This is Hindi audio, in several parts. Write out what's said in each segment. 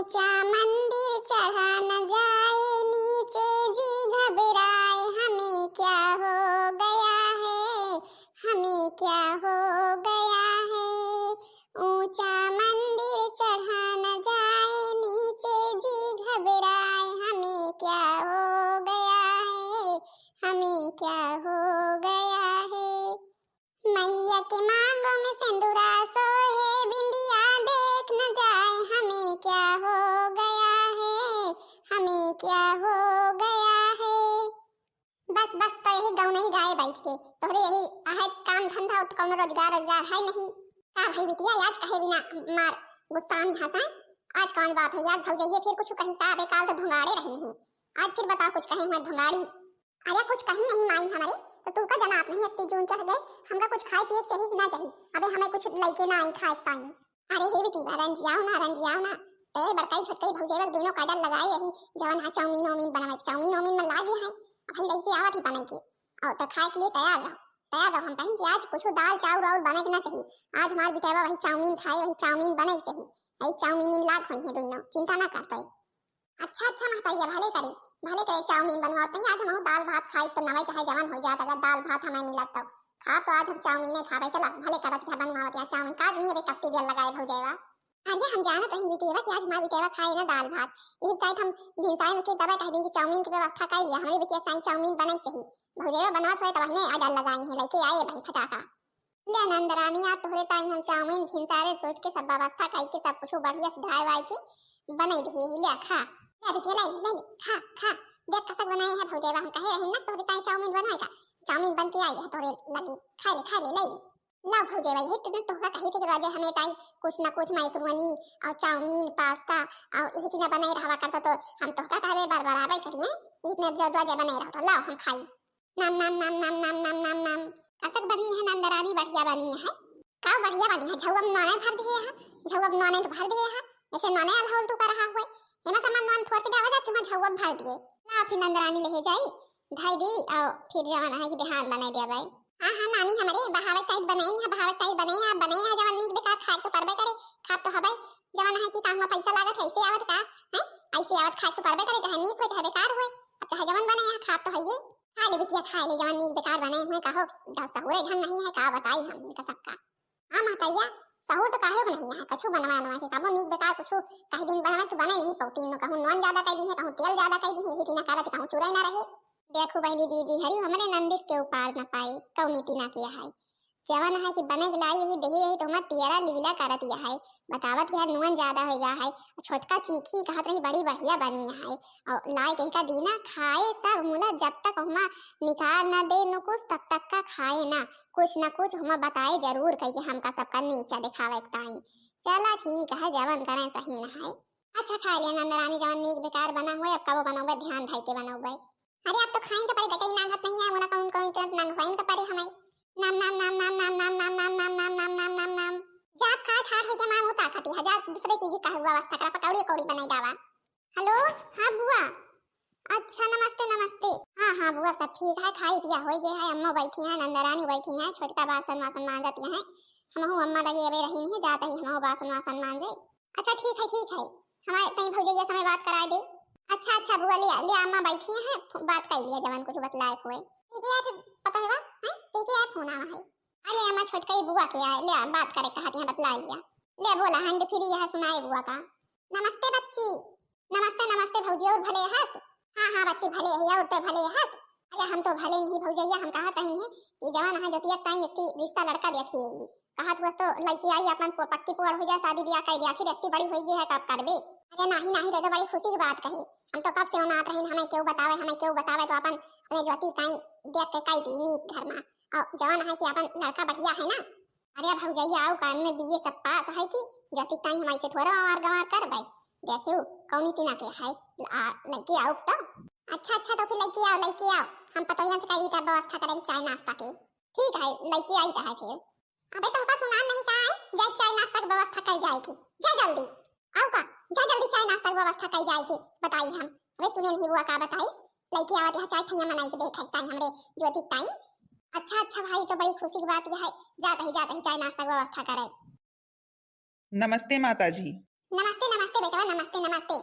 ऊंचा मंदिर चढ़ा न जाए, नीचे जी घबराए, हमें क्या हो गया है, हमें क्या हो गया है। ऊंचा मंदिर चढ़ा न जाए, नीचे जी घबराए, हमें क्या हो गया है, हमें क्या हो गया है। मैया के मांगों में सिंदूरा सोहे, बिंदिया देख न जाए, हमें क्या हो गया है, हमें क्या हो गया है। बस बस तो यही गाँव नहीं गाए बैठ के, तोहरे यही आहे काम धंधा तो कौन रोजगार रोजगार है नहीं। का भाई बिटिया आज कहे बिना मार गुस्सा में हंसाए। आज कौन बात है याद भौजाइए फिर कुछ कहीं का बेकाल तो धुंगाड़े रहे नहीं। आज फिर बताओ कुछ कहीं मैं धुंगाड़ी। अरे कुछ कहीं नहीं माई हमारे, तो तू का जनाब नहीं इतनी जून चढ़ गए। हमका कुछ खाए पिए चाहिए कि ना चाहिए। अबे हमें कुछ लइके ना आई खाए पाई। अरे हे बेटी रंजियाओ ना ते बड़काई छोटकाई भौजेवा दोनों काडल लगाए यही जवन हा चाउमीन बनावे, चाउमीन में लागे है भाई लइके आवत ही बने के और त खाए के लिए तैयार रहो। हम कहीं कि आज कुछ दाल चाउर और बने के ना चाहिए। आज हमार बिटावा वही चाउमीन खाए, वही चाउमीन बने के चाहिए। वही चाउमीन लाग होई है दोनों, चिंता ना करते। अच्छा महताइया भले करे चाउमीन बनवाते हैं। आज हम दाल भात खाई तो नवे चाहे जवान हो जात। अगर दाल भात हमें मिलत तो खा तो आज हम चाउमीन खावे। चला भले करत क्या बनवावत या चाउमीन काज नहीं बे कत्ती बेल लगाए भौजेवा। अरे हम जानत रही बिटेवा कि आज हमार बिटेवा खाए ना दाल भात, यही कहत हम भिनसाई में के दवा कह दिन की चाउमीन की व्यवस्था कर लिया। हमारे बिटिया काई चाउमीन बने चाहिए। भौजेवा बनवात होए तब ने आडल लगाई है लेके आए भाई फटाका। ले नंदरानी आ तोहरे ताई हम चाउमीन भिनसारे सोच के सब व्यवस्था कई के सब कुछ बढ़िया सुधार वाई के बने दे ले खा। ले बिटिया ले खा देख कसक बनाए है भौजेवा। हम कहे रहे ना तोहरे ताई चाउमीन बनाएगा। चाउमीन बन के आई है तोहरे लगी। खा ले ला भौजेवा यही तो तोहरा कही थे राजे हमें ताई कुछ ना कुछ मैक्रोनी और चाउमीन पास्ता और यही तीना बनाए रहवा करता तो हम तोहरा कहबे बार आवे करिए। इतने जज बनाए रहो तो लाओ हम खाई। नाम कसक बनी है नंदरानी बढ़िया बनी है। का बढ़िया बनी है। झौब नौने भर दिए है, झौब नौने तो भर दिए है। ऐसे नौने अलहोल तू कर रहा हुए हेमा सामान नौन थोड़ के जावा जाती मैं झौब भर दिए। ला फिर नंदरानी ले जाई ढाई दी और फिर जवान है कि बिहान बनाए दिया भाई। हां नानी हमारे बहावे टाइप बनाई नहीं बहावे टाइप बनाई जवान नीक बेकार खाए तो परबे करे। खा तो हबै जवान है कि काहवा पैसा लागत है ऐसे आवत का है। ऐसे आवत खाए तो परबे करे चाहे नीक हो चाहे बेकार हो। चाहे जवान बने है खा तो है ये। खा ले बिटिया खा ले जवान नीक बेकार बने हुए कहो सहुरे ढंग नहीं है का बताई हम इनका सबका। हां मातैया सहूर तो काहे नहीं है कछु बनवा के कामो नीक बेकार कुछ कहीं दिन बनावे तो बने नहीं पौतीन कहूं नॉन ज्यादा कह दी है कहूं तेल ज्यादा कह दी है इतना करत कहूं चुराई ना रहे। देखो बहनी जी हरी हमरे नंदिस के ऊपर न पाई कौनीति ना किया है। जवन है कि बने लाई यही देही यही तो मत तियरा लीला करत या है। बतावत कि नुन ज्यादा हो गया है। छोटका चीखी कहत रही बड़ी बढ़िया बनी है और लाए कही का दीना खाए सब मुला जब तक हमा निकाल ना दे न कुछ तब तक का खाए ना कुछ हमा बताए जरूर कही कि हमका सबका नीचा दिखावे ताई। चला ठीक है जवन करें सही न है। अच्छा खा लिया नंदरानी जवन नीक बेकार बना हुए अब कबो बनोगे ध्यान धाई के बनोगे। अरे अब तो खाइन तो पड़े कहीं नांगत नहीं है मोला कौन तो नांगवाइन तो पड़े हमें। नाम जाप खा ठाठ हो के मां होता खाती हजार दूसरे चीज का व्यवस्था करा पकौड़ी कौड़ी बनाई दावा। हेलो हां बुआ अच्छा नमस्ते। हां बुआ सब ठीक है खाई पिया हो गया है। अम्मा बैठी है नंदरानी बैठी है छोटका बासन वासन मांजती है। हमहु अम्मा लगे अबे रही नहीं जाते ही हमहु बासन वासन मांजे। अच्छा ठीक है हमारे तई भौजैया समय बात कराए दे। अच्छा बुआ ले अम्मा बैठी है बात कर लिया जवान कुछ बतलाए हुए। ठीक है आज पता है हैं ठीक है फोन आवा है। अरे अम्मा छोटका ही बुआ के आए ले बात करे कहती है बतला लिया। ले बोला हैंड फ्री यह सुनाए बुआ का। नमस्ते बच्ची नमस्ते भौजी और भले हंस। हां बच्ची भले है और तो भले हंस। अरे हम तो भले नहीं भौजैया हम कहा कहीं ये जवान है जोतिया ताई एक रिश्ता लड़का देखिए कहा तू तो लड़की आई अपन पक्की पुअर हो जाए शादी ब्याह कर दिया फिर इतनी बड़ी हो गई है कब करबे। अरे नहीं रे तो बड़ी खुशी की बात कही। हम तो कब से ओनात रही हमें क्यों बतावे तो अपन अपने ज्योति ताई देख के कई दी नीक घर में और जवान है कि अपन लड़का बढ़िया है ना। अरे भौजैया आओ कान में बीए सब पास है कि ज्योति ताई हमारे से थोड़ा और गवार कर भाई देखियो कौनी तीना के है लड़की आओ तो। अच्छा तो फिर लड़की आओ हम पतोहिया से कह दी था व्यवस्था करेंगे चाय नाश्ता की। ठीक है लड़की आई तो है फिर। अबे तुमका सुनान नहीं कहा है जा चाय नाश्ता की व्यवस्था कर जाएगी जा जल्दी आओ का जा जल्दी चाय नाश्ता की व्यवस्था कर जाएगी बताई हम। अबे सुने नहीं हुआ का बताई लड़की आवत यहाँ चाय ठैया मनाई के देख ताई हमरे ज्योति ताई। अच्छा भाई तो बड़ी खुशी की बात यह है जाते ही चाय नाश्ता की व्यवस्था करे। नमस्ते माताजी। नमस्ते नमस्ते बेटा, नमस्ते नमस्ते।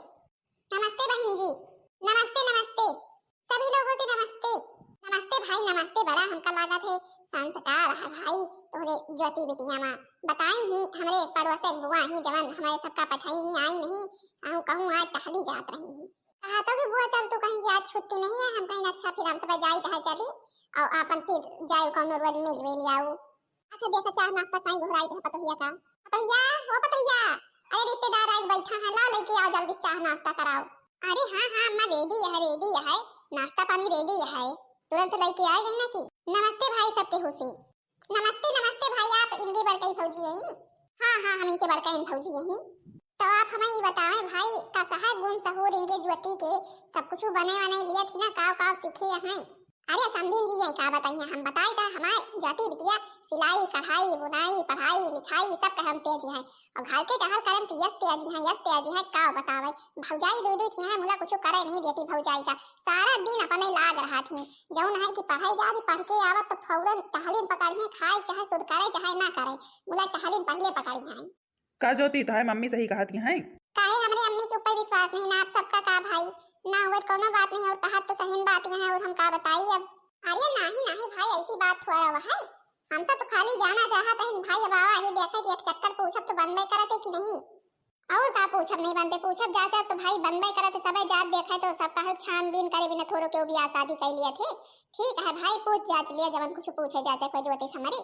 नमस्ते बहन जी, नमस्ते नमस्ते, सभी लोगों से नमस्ते। नमस्ते भाई नमस्ते, बड़ा हमका लागत है संस्कार है भाई तोरे ज्योति बिटिया माँ बताई ही हमरे पड़ोसन बुआ ही जवन हमारे सबका पठाई ही आई नहीं। आऊं कहूं आज टहली जात रही हूँ। कहा तो कि बुआ चल तू कहीं आज छुट्टी नहीं है, हम कहीं अच्छा फिर हम सब जाई तह चली और आपन फिर जाए कौन रोज मिल वेली आऊ। अच्छा देखा चाह नाश्ता कहीं घुराई है पतहिया का। पतहिया वो पतहिया, अरे रिश्तेदार आज बैठा है, ला लेके आओ जल्दी चाह नाश्ता कराओ। अरे हाँ हाँ अम्मा रेडी है, नाश्ता पानी रेडी है, तुरंत लेके आ गई ना की। नमस्ते भाई सबके हुसी। नमस्ते नमस्ते भाई, आप इनके बड़कई फौजी यही। हाँ हाँ हम इनके बड़कई फौजी यही। तो आप हमें ये बताएं भाई का सहाय गुण सहूर इनके ज्योति के सब कुछ बने बने लिए थी ना, काव काव सीखे हैं। अरे समझिन जी यही का बताइए, हम बताए था हमारे ज्योति बिटिया सिलाई कढ़ाई बुनाई पढ़ाई लिखाई सब का हम तेजी है और घर के टहल करम तो यस तेजी है का बतावे। भौजाई दो दो थी है मुला कुछ करे नहीं देती भौजाई का, सारा दिन अपने लाग रहा थी जौन है कि पढ़ाई जाती पढ़ के आवत तो फौरन टहलिन पकड़ी खाए चाहे सुध करे चाहे ना करे, मुला टहलिन पहले पकड़ी है। का ज्योति तो है मम्मी सही कहती हैं। काहे हमरे अम्मी के ऊपर विश्वास नहीं ना, आप सबका का भाई ना हुआ कोनो बात नहीं और कहा तो सही बात है और हम का बताई अब। अरे नहीं भाई ऐसी बात थोड़ा हुआ है, हमसे तो खाली जाना चाहत है भाई। अब आवा ही देखा कि एक चक्कर पूछब तो बनबे करते कि नहीं, और का पूछब नहीं बनते, पूछब जाता तो भाई बनबे करते सबे जात देखा तो सब कहे छानबीन करे बिना थोड़ो के भी शादी कर लिए थे। ठीक है भाई पूछ जांच लिया जवन कुछ पूछे जाचे कोई जोते समरे।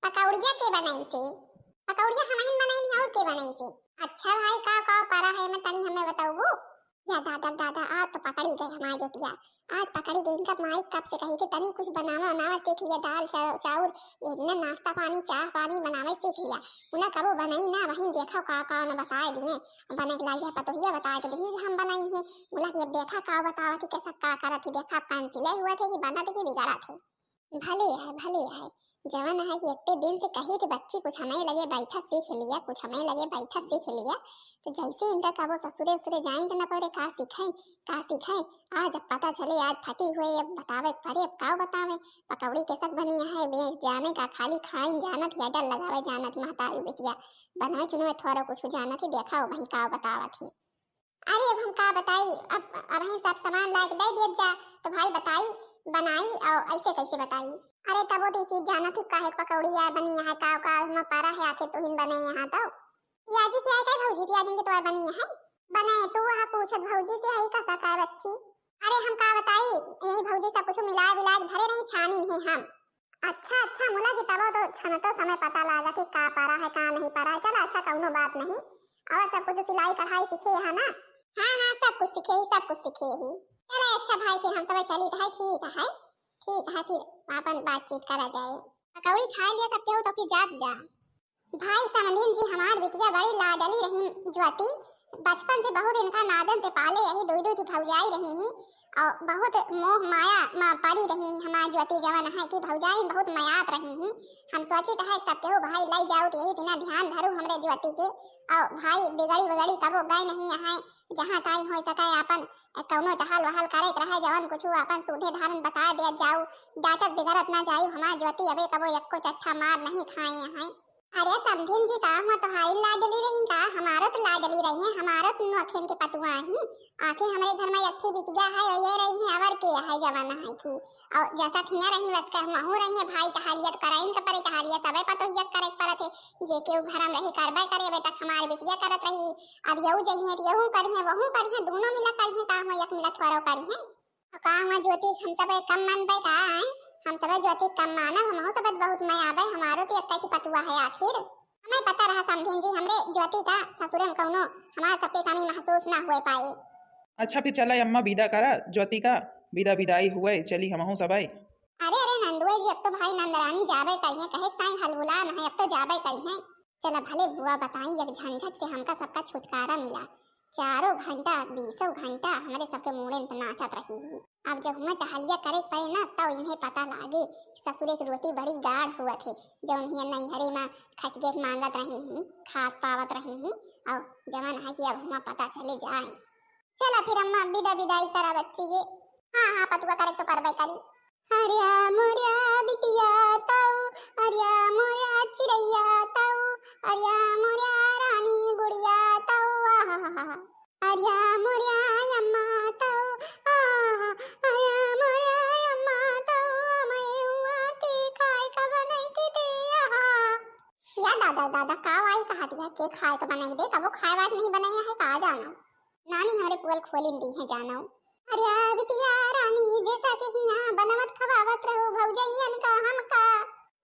पकौड़िया के बनाई से, पकौड़िया हमहिन बनाई नहीं और के बनाई से। अच्छा भाई का पारा है मैं तनी हमें बताओ। या दादा आज तो पकड़ी गई हमारी जोतिया, आज पकड़ी गई। इनका माइक कब से कही थी तनी कुछ बनावा सीख लिया, दाल चावल इतना नाश्ता पानी चाह पानी बनावे सीख लिया। उन्हें कबो बनाई ना वहीं देखा का न बताए दिए बने के लाइए पतोहिया बताए तो दिए हम बनाई है। बोला कि अब देखा का बतावा कि कैसा का करा थी, देखा कांसिले हुआ थे कि बना थे कि बिगड़ा थे। भले है जवान है कि इतने दिन से कही थी बच्ची कुछ हमें लगे बैठा सीख लिया, कुछ हमें लगे बैठा सीख लिया। तो जैसे इनका कबो ससुरे जाएंगे ना परे का सीखे आज अब पता चले आज फटी हुए अब बतावे परे अब का बतावे। पकौड़ी कैसा बनी है बे जाने का खाली खाइन जानत ही डर लगावे जानत महतारी बिटिया बनाए चुने थोड़ा कुछ जानत ही देखा वही का बतावा थी। अरे अब हम का बताई, अब हम सब सामान लाके दे दिया जा तो भाई बताई बनाई और ऐसे कैसे बताई। अरे तब वो चीज जाना थी काहे पकौड़ी या बनी है का में पारा है आके तो हिन बने यहाँ तो पियाजी क्या है भौजी पियाजी के तो बनी है बने तू वहां पूछत भौजी से है का सका बच्ची। अरे हम का बताई यही भौजी सब कुछ मिलाए विलाए भरे नहीं छानी नहीं हम। अच्छा मुला की तब तो छनतो समय पता लगा कि का पारा है का नहीं पारा है। चल अच्छा कौनो बात नहीं और सब कुछ सिलाई कढ़ाई सीखे है ना। हाँ सब कुछ सीखे ही। चले अच्छा भाई फिर हम सब चली है ठीक है फिर अपन बातचीत करा जाए। पकौड़ी खा लिया सब केहू तो फिर जात जा। भाई समधिन जी हमार बिटिया बड़ी लाडली रही ज्योति, बचपन से बहुत इनका नाजन से पाले रही दो की भौजाई रही ही और बहुत मोह माया माँ पड़ी रही हमार ज्योति जवान है कि भौजाई बहुत मायात रही ही। हम सोचित है सब केहू भाई लाई जाओ तो यही बिना ध्यान धरू हमरे ज्योति के और भाई बिगड़ी कबो गए नहीं है जहाँ ताई हो सके अपन कौनो टहल वहल करे रहे जवन कुछ अपन सूधे धारण बता दे जाऊ डांटत बिगड़त ना जाऊ हमार ज्योति अबे कबो यक्को चट्ठा मार नहीं खाए हैं। अरे समधिन जी का हम तो हाई लाडली रही का हमारा तो लाडली रही है, हमारा तो नौखेन के पतुआ ही आखिर हमारे घर में अक्ठी बिटिया है और ये रही है अवर के है जवाना है की और जैसा खिया रही बस का महू रही है भाई तहालियत कराइन का परे तहालिया सबे पतोहियत करे परत है जे के घर में रहे करबे करे बेटा हमारे बिटिया करत रही। अब यहू जइए यहू करिए वहू करिए दोनों मिला करिए काम एक मिला थोड़ा करिए काम ज्योति हम सब कम मन पे का हम सब ज्योति कम मानव हम सब बहुत मैं आवे हमारो तो एक की पतुआ है आखिर हमें पता रहा समझिन जी हमरे ज्योति का ससुरे में कौनो हमारा सबके कमी महसूस ना हुए पाए। अच्छा फिर चला अम्मा विदा करा ज्योति का विदाई हुए चली हमहू सब आई। अरे नंदुए जी अब तो भाई नंदरानी जाबे करिए कहे ताई हलबुला नहीं अब तो जाबे करिए। चला भले बुआ बताई एक झंझट से हमका सबका छुटकारा मिला, चारों घंटा 20 घंटा हमारे सबके मुड़े पे नाचत रही है। अब जब हमें टहलिया करे पड़े ना तो इन्हें पता लागे ससुरे की रोटी बड़ी गाढ़ हुआ थे जो उन्हें नैहरे में खटके मांगत रही हैं खात पावत रही हैं और जवान है कि अब हमें पता चले जाए। चला फिर अम्मा विदाई करा बच्ची के। हाँ पतुआ करे तो परबे करी। हरिया मोरिया बिटिया ताऊ हरिया मोरिया चिड़ैया ताऊ हरिया मोरिया रानी गुड़िया ताऊ अरिया मोरिया अम्मा तो अरिया मोरिया अम्मा तो मैं हुआ के खाए का बनाई के दे या दादा दादा का वाई कहा दिया के खाए का बनाई दे कबो खाए बात नहीं बनाया है का जानो नानी हमारे पुअल खोलिन दी है जानो अरिया बिटिया रानी जैसा के हिया बनवत खवावत रहो भौजैयन का हमका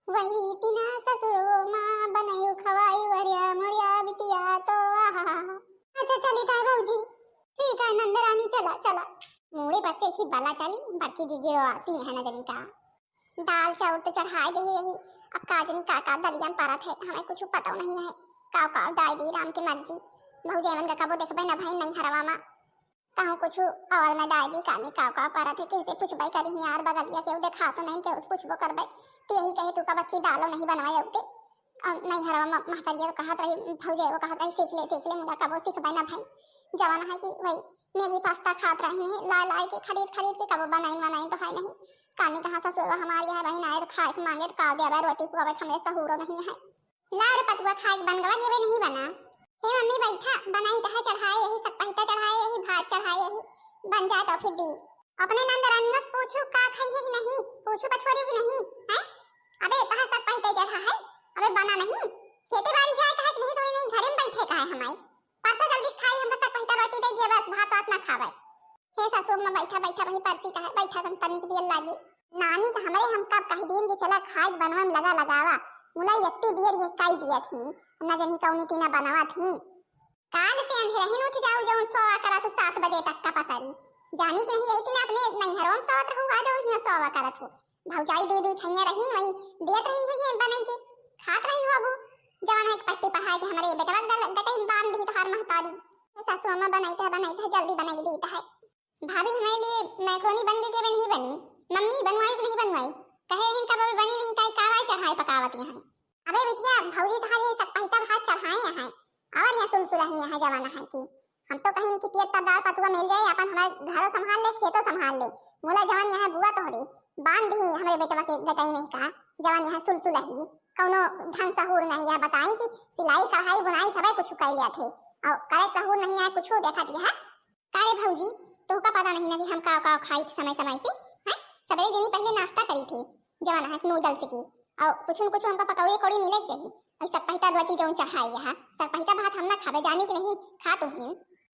वही तिना ससुरो माँ बनायु खवाई वरिया मोरिया बिटिया तो अच्छा चली था भौजी ठीक है नंदरानी चला चला मुड़े पर से थी बाला टाली बड़की जीजी रोआसी है न जनी का दाल चाउर तो चढ़ाए दे यही अब काजनी काका दलिया पारत है हमें कुछ पता नहीं है काव काव दाई दी राम की मर्जी भौजेवन का कबो देखबे न भाई नहीं हरवा मा कहूं कुछ अवल में दाई दी कामी काव काव पारत है कैसे पूछबे करी यार बगलिया के देखा तो नहीं के उस पूछबो करबे ते यही कहे तू का बच्ची दालो नहीं बनवाए उते नहीं हरवा महतरिया कहत रही भौजे वो कहत रही सीख ले मुड़ा कबो सीखबे ना भाई जवान है कि भाई मैगी पास्ता खात रही है ला ला के खरीद के कबो बनाई तो है नहीं कानी कहां ससुर हमारी है बहन आए खाए मांगे का देबे रोटी पुआवे हमें सहूरो नहीं है ला रे पतुआ खाए बनगवा ये नहीं बना हे मम्मी बैठा बनाई तो है चढ़ाए यही सब पहिता चढ़ाए यही भात चढ़ाए यही बन जाए तो फिर दी अपने नंदरानी से पूछू का खाई है कि नहीं पूछू पछोरी की नहीं है अबे कहां सब पहिता चढ़ा है अबे बना नहीं खेती बाड़ी जाए कहे कि नहीं तो नहीं घरे में बैठे का है हमाई परसा जल्दी खाई हम सब पहिता रोटी दे दिया बस भात वात ना खावे हे ससुर में बैठा वही परसी का है बैठा तनिक दियल लागी नानी का हमारे हम कब कह दिन के चला खाए बनवा में लगावा मुला यत्ती दियर ये काई दिया थी न जनी कौनी तीना बनावा थी काल से अंधेरा ही उठ जाऊ जौन सोवा करा तो 7 बजे तक का पसारी जानी कि नहीं यही कि अपने नहीं हरोम सोवत रहूं आ जौन हिया सोवा करत हो भौजाई दूध थैया रही वही देत रही हुई है बनाई के खात रही हो अबू जवान है पट्टी पढ़ाए के हमारे बेटवा गटई बांध दी तोहार महतारी सासू अम्मा बनाई था जल्दी बनाई दी है भाभी हमारे लिए मैक्रोनी बन गई के नहीं बनी मम्मी बनवाई कि नहीं बनवाई कहे इनका कब बनी नहीं काई कावा चढ़ाई पकावत यहां अबे बिटिया भौजी तुम्हारी सब पहिता भात चढ़ाए यहां और यहां सुलसुला है यहां जमाना है कि हम तो कहीं इनकी पियत दाल पतुआ मिल जाए अपन हमारे घरों संभाल ले खेतों संभाल ले मोला जवान यहां बुआ तोहरी बांध दी हमारे बेटवा के गटाई में का जवान यहां सुलसुला ही कौनो ढंग सहूर नहीं है बताई कि सिलाई कढ़ाई बुनाई सबे कुछ कर लिया थे और करे सहूर नहीं है कुछ देखा दिया कारे भौजी तो का पता नहीं ना कि हम का खाई समय पे हैं सबरे जनी पहले नाश्ता करी थी जवान है नूडल्स की और कुछ हमका पकौड़े कोड़ी मिले चाहिए और सब पहिता रोटी जो चढ़ाई है सब पहिता भात हम ना खावे जानी कि नहीं खा तो ही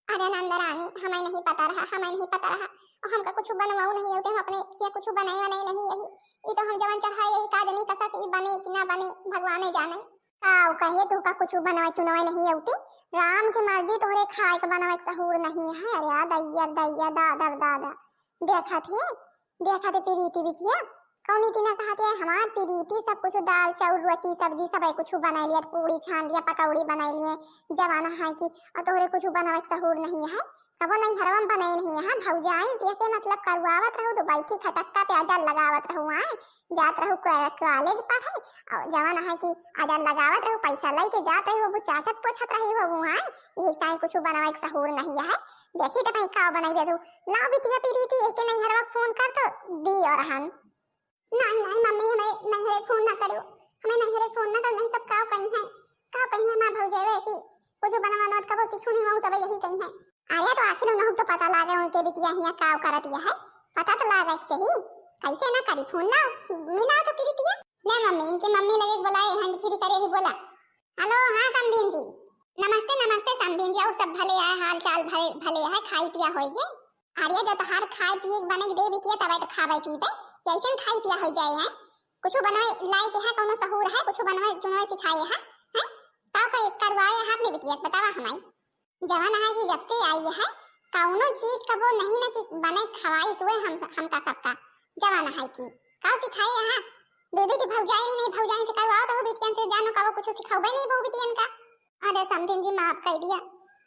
अरे नंदरानी हमें नहीं पता रहा और हमका कुछ बनवाऊ नहीं होते हम अपने किया कुछ बनाए नहीं यही ये तो हम जवान चढ़ाए यही का जनी कसा कि बने कि ना बने भगवान जाने काऊ कहे तू का कुछ बनवाए चुनवाए नहीं होते राम की मर्जी तोहरे खाए के बनवाए सहूर नहीं है अरे दैया दादा देखा थे प्रीति बिटिया कौनी तीना कहते हैं हमार प्रीति सब कुछ दाल चाउर रोटी सब्जी सब कुछ बना लिया पूरी छान लिया पकौड़ी बना लिए जवाना है कि तोहरे कुछ बनावे सहूर नहीं है कबो नहीं हरवम बनाए नहीं है भौजाई जेके मतलब करवावत रहू तो बैठी खटक्का पे आदर लगावत रहू आए जात रहू कॉलेज पढ़े और जवाना है कि आदर लगावत रहू पैसा लेके जात रहू वो चाटत पोछत रही हो आए ये टाइम कुछ बनावे सहूर नहीं है देखी तो भाई का बनाई दे दू लाओ बिटिया प्रीति एके नहीं हरवा फोन कर तो दी और हम नहीं मम्मी हमें नहीं हरे फोन ना करो हमें नहीं हरे फोन ना कर नहीं सब काव कहीं है मां भौजेवे की कुछ बनवाना मत कबो सीखू नहीं वो सब यही कहीं है आया तो आखिर उन्हें तो पता लागे उनके बिटिया हिया काव करत है पता तो लागे चाहिए कैसे ना करी फोन लाओ मिला तो प्रीतिया ले मम्मी इनकी मम्मी लगे बुलाए हैंड फ्री करे ही बोला हेलो हां समधीन जी नमस्ते समधीन जी और सब भले है हाल चाल भले है खाई पिया होई गए आर्या जो तोहार खाए पिए बने दे बिटिया तब तो खावे पीबे कैसे खाई पिया हो जाए है कुछ बनवाए लाई के है कोनो सहूर है कुछ बनवाए चुनवाए सिखाए है का करवाए है आपने बिटिया बतावा हमाई जवान है कि जब से आई है कौनो चीज का वो नहीं ना कि बने खवाई सुए हमका सबका जवान है कि का सिखाए है दीदी की भौजाई से करवाओ तो बिटियन से जानो का वो कुछ सिखाओगे नहीं वो बिटियन का अरे समधिन जी माफ कर दिया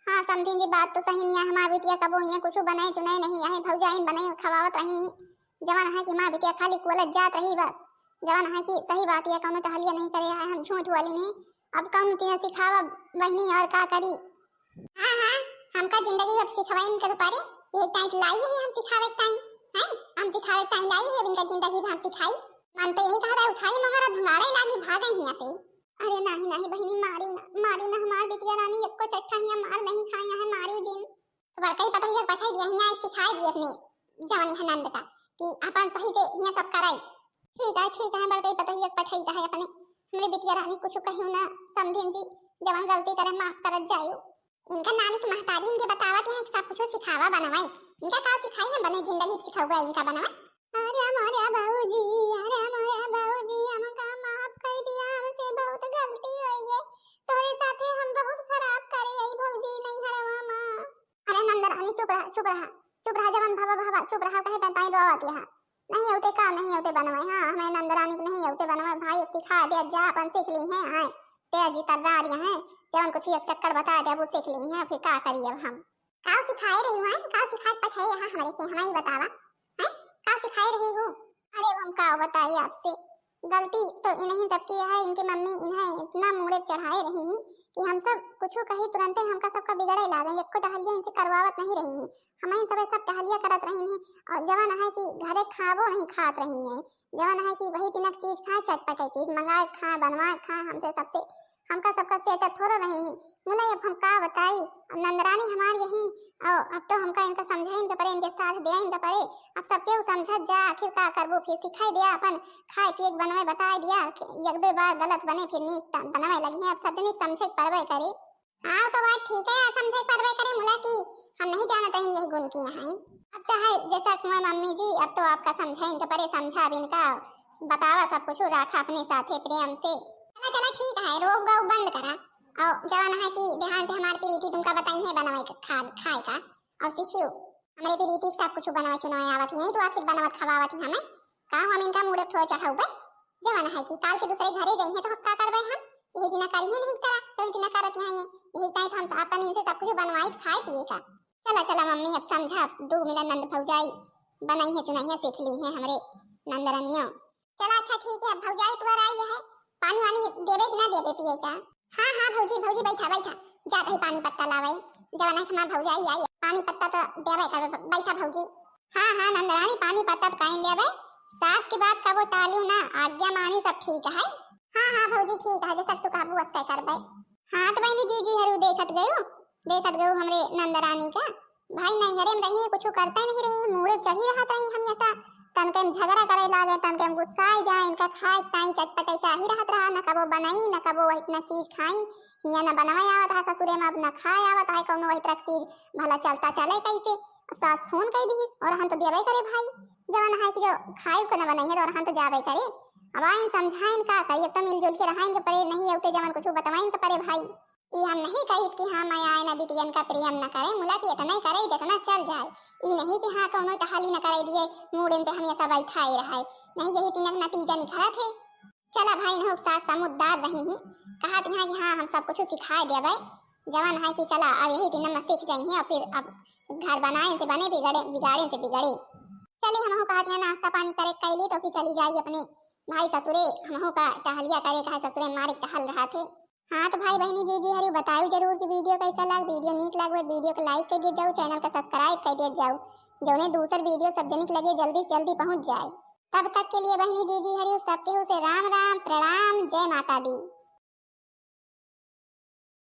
हां समधिन जी बात तो सही नहीं है हमार बिटिया का वो हिया कुछ बनाए चुनाए नहीं है भौजाई बनाए खवावत रही जवान है कि मां बिटिया खाली कॉलेज जात रही बस जवान है कि सही बात है कौनो टहलिया नहीं करे है हम झूठ वाली नहीं अब कौन तीन सिखावा बहनी और का करी हां हमका जिंदगी अब सिखवाइन कर पारे ये टाइम लाई है हम सिखावे टाइम है हम सिखावे टाइम लाई है इनका जिंदगी हम सिखाई मन तो यही कहा था उठाई मगर धुंगाड़े लागी भाग गई यहां से अरे नहीं नहीं बहिनी, मारू ना हमार बिटिया रानी, एको चट्टा हिया मार नहीं खाया है, मारू जिन। तो बड़कई पतोहिया पठाई दिया हिया, एक सिखाई दी अपने जवानी हनंद का कि अपन सही से हिया सब कराई। ठीक है बड़कई पतोहिया पठाई है अपने, हमरे बिटिया रानी कुछ कहूं ना समझिन जी, जवान गलती करे माफ करत जायो। इनका नानी की महतारी इनके बतावत है कि सब कुछ सिखावा बनवाई, इनका का सिखाई है बने जिंदगी सिखाऊगा इनका बनवा। अरे मोरे बाबूजी, अरे मोरे बाबूजी, हमका माफ कर दिया, हमसे बहुत गलती होई है, तोरे साथे हम बहुत खराब करे आई भौजी, नहीं हरवा मां। अरे नंदरानी चुप रहा जवान भावा चुप रहा, कहे बताई रोवत यहां नहीं होते का, नहीं होते बनवाए। हां हमें नंदरानी को नहीं होते बनवाए भाई, सिखा दे जा, अपन सीख ली है। हां तेजी तर्रार है, जवान कुछ एक चक्कर बता दे वो सीख ली है, फिर का करिए अब हम। का सिखाए रही हूं, का सिखाए पछे यहां हमारे के हमें ही बतावा हैं, का सिखाए रही हूं। अरे हम का बताइए आपसे, गलती तो इन्हीं सबकी है, इनकी मम्मी इन्हें इतना मुड़े चढ़ाए रही हैं कि हम सब कुछ कही तुरंत हमका सबका बिगड़े लागे, एको टहलिया इनसे करवावत नहीं रही हैं, हमें सब टहलिया करत रही हैं। और जवान है कि घरे खावो नहीं खात रही हैं, जवान है कि वही तिनक चीज खाए, चटपटे चीज मंगाए खाए, बनवाए खाए, हमसे सबसे हमका सबका सेटा थोड़ा रहे हैं। मुला अब हम का बताई, अब नंदरानी हमार यही, और अब तो हमका इनका समझाइन के परे, इनके साथ देइन के परे, अब सबके समझत जा, आखिर का करबो, फिर सिखाई दिया अपन खाए पिए बनवाए बताए दिया, एक दो बार गलत बने फिर नीक बनवाए लगी है, अब सब जनिक समझे परवे करे। हां तो बात ठीक है, समझे परवे करे मुला की, हम नहीं जानत हैं यही गुण की हैं। अब चाहे जैसा कुएं मम्मी जी, अब तो आपका समझाइन के परे, समझा अब इनका बतावा सब कुछ रखा अपने साथे प्रेम से। चला ठीक है, रोग गाँव बंद करा, और जवान है कि ध्यान से हमारी प्रीति तुमका बताई है बनवाई खाए का, और सीखियो हमारे प्रीति सब कुछ बनवाए चुनाव आवत है, तो आखिर बनवत खवावत है हमें का, हम इनका मुड़े थोड़ा चढ़ाऊबे। जवान है कि काल के दूसरे घरे जाइए तो का करबे हम, यही दिन करिए नहीं करा तो दिन करत है, यही टाइम हम अपन इनसे सब कुछ बनवाई खाए पिए का। चला मम्मी अब समझा, दो मिलन नंद भौजाई बनाई है चुनाई है, सीख ली है हमरे नंदरनिया। चला अच्छा ठीक है, भौजाई तो आई है, पानी वानी देबे कि ना देबे पिए का। हां भौजी बैठा जा कहीं पानी पत्ता लावे, जवान है हमार भौजाई आई, पानी पत्ता तो देबे का, बैठा भौजी। हां नंदरानी पानी पत्ता तो काई लेबे, सास की बात कबो टालियो ना, आज्ञा मानी सब ठीक है। हां भौजी ठीक है, जैसा तू कहबू वैसा करबे। हां तो बहनी जी हरू देखत गयो हमरे नंदरानी का भाई, नहीं हरे में रही कुछ करता नहीं रही, मुड़े चढ़ी रहत रही हम, ऐसा तनके में झगड़ा करे लागे, तनके में गुस्साए जाए, इनका खाए ताई चटपटे चाही रहत रहा, न कबो बनाई न कबो वही इतना चीज खाई, हिया न बनवाए आवत है ससुरे में, अब न खाए आवत है कोनो वही तरह चीज, भला चलता चले कैसे। सास फोन कह दी और हम तो देवे करे भाई, जवान है कि जो खाए को न बनाई है और हम तो जावे करे, अब आइन समझाइन का कहिए तो मिलजुल के रहाएंगे परे, नहीं होते जवान कुछ बतावाइन के परे भाई। ई हम नहीं कही कि हाँ मैं आए ना बिटियन का प्रेम न करे, मुला की इतना ही करे जितना चल जाए, ई नहीं कि हाँ कोनो टहली न करे दिए मूड पे हमेशा बैठाए रहे, नहीं यही तिनक नतीजा निखरा थे। चला भाई न सास समुद्दार रही ही, कहा यहाँ कि हाँ हम सब कुछ सिखाए देवे, जवान है कि चला अब यही दिन में सीख जाइए, और फिर अब घर बनाए से बने, बिगाड़े से बिगड़े। चले हम कहा नाश्ता पानी करे कैली, तो फिर चली जाइए अपने भाई ससुरे, हम का टहलिया करे कहा ससुरे मारे टहल रहा थे। हाँ तो भाई बहनी जी हरी बताओ जरूर कि वीडियो कैसा लग, वीडियो नीक लगे वीडियो को लाइक कर दिए जाओ, चैनल का सब्सक्राइब कर दिए जाओ, जो दूसर वीडियो सब जनिक लगे जल्दी से जल्दी पहुंच जाए। तब तक के लिए बहनी जी हरी सबके से राम राम प्रणाम, जय माता दी।